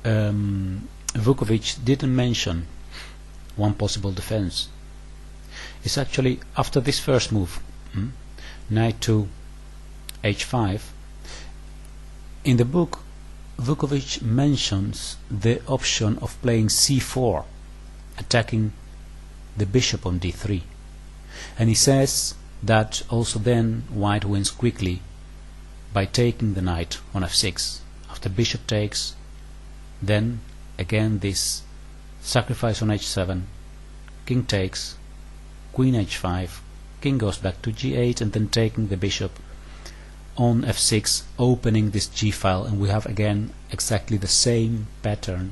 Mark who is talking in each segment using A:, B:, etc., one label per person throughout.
A: Vukovic didn't mention one possible defense. It's actually after this first move, knight to h5. In the book, Vukovic mentions the option of playing c4, attacking the bishop on d3, and he says that also then white wins quickly by taking the knight on f6. After bishop takes, then again this sacrifice on h7, king takes, queen h5, king goes back to g8, and then taking the bishop on f6, opening this g file, and we have again exactly the same pattern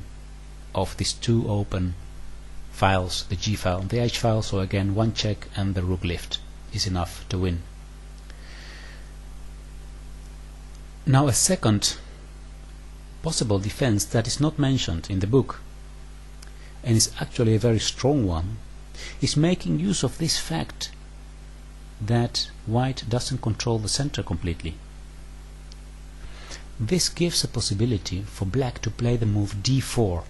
A: of these two open files, the g file and the h file. So again, one check and the rook lift is enough to win. Now a second possible defense that is not mentioned in the book, and is actually a very strong one, is making use of this fact that white doesn't control the center completely. This gives a possibility for black to play the move d4,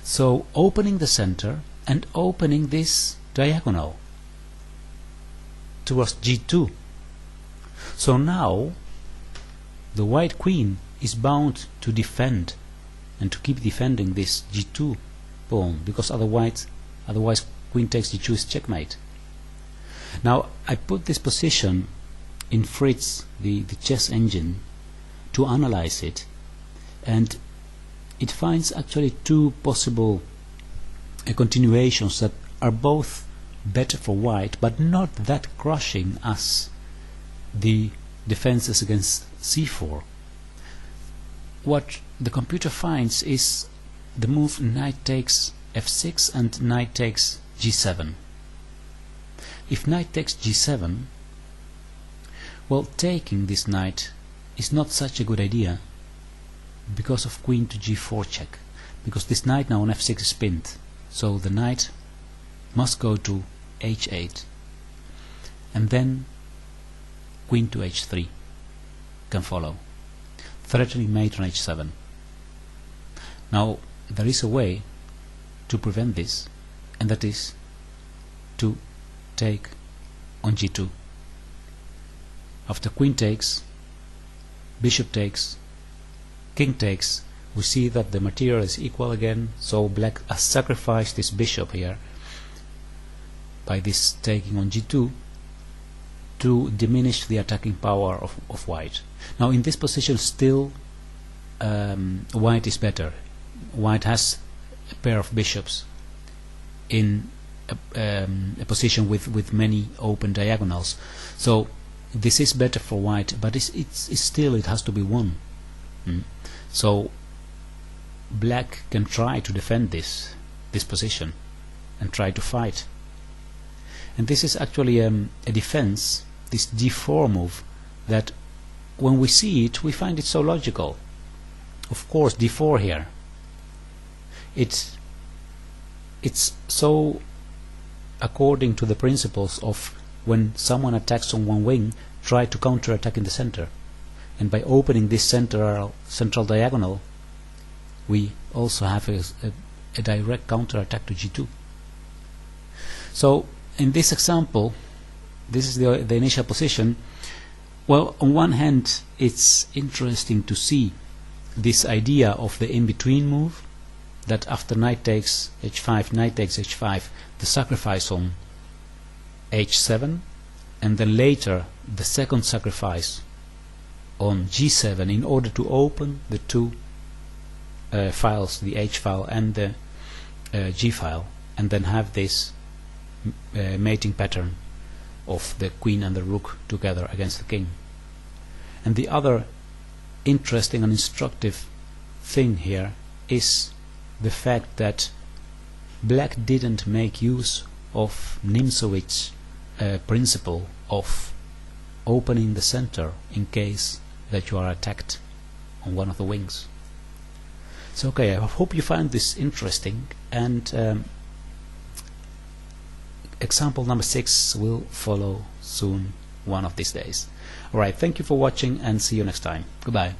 A: so opening the center and opening this diagonal towards g2. So now the white queen is bound to defend and to keep defending this g2 pawn, because otherwise queen takes g2 is checkmate. Now I put this position in Fritz, the chess engine, to analyze it, and it finds actually two possible continuations that are both better for white, but not that crushing as the defenses against c4. What the computer finds is the move knight takes f6 and knight takes g7. If knight takes g7, well, taking this knight is not such a good idea because of queen to g4 check, because this knight now on f6 is pinned, so the knight must go to h8, and then queen to h3 can follow, threatening mate on h7. Now there is a way to prevent this, and that is to take on g2. After queen takes, bishop takes, king takes, we see that the material is equal again, so black has sacrificed this bishop here by this taking on g2 to diminish the attacking power of white. Now in this position still white is better. White has a pair of bishops in a position with many open diagonals, so this is better for white, but it's still, it has to be won. So black can try to defend this position and try to fight, and this is actually a defense, this d4 move, that when we see it we find it so logical. Of course d4 here, it's so according to the principles of when someone attacks on one wing, try to counter-attack in the center, and by opening this central diagonal we also have a direct counter-attack to g2. So in this example, this is the initial position. Well, on one hand it's interesting to see this idea of the in-between move, that after knight takes h5, knight takes h5, the sacrifice on h7, and then later the second sacrifice on g7 in order to open the two files, the h file and the g file, and then have this mating pattern of the queen and the rook together against the king. And the other interesting and instructive thing here is the fact that black didn't make use of Nimzowicz's principle of opening the center in case that you are attacked on one of the wings. So okay, I hope you find this interesting, and example number 6 will follow soon, one of these days. Alright, thank you for watching and see you next time. Goodbye.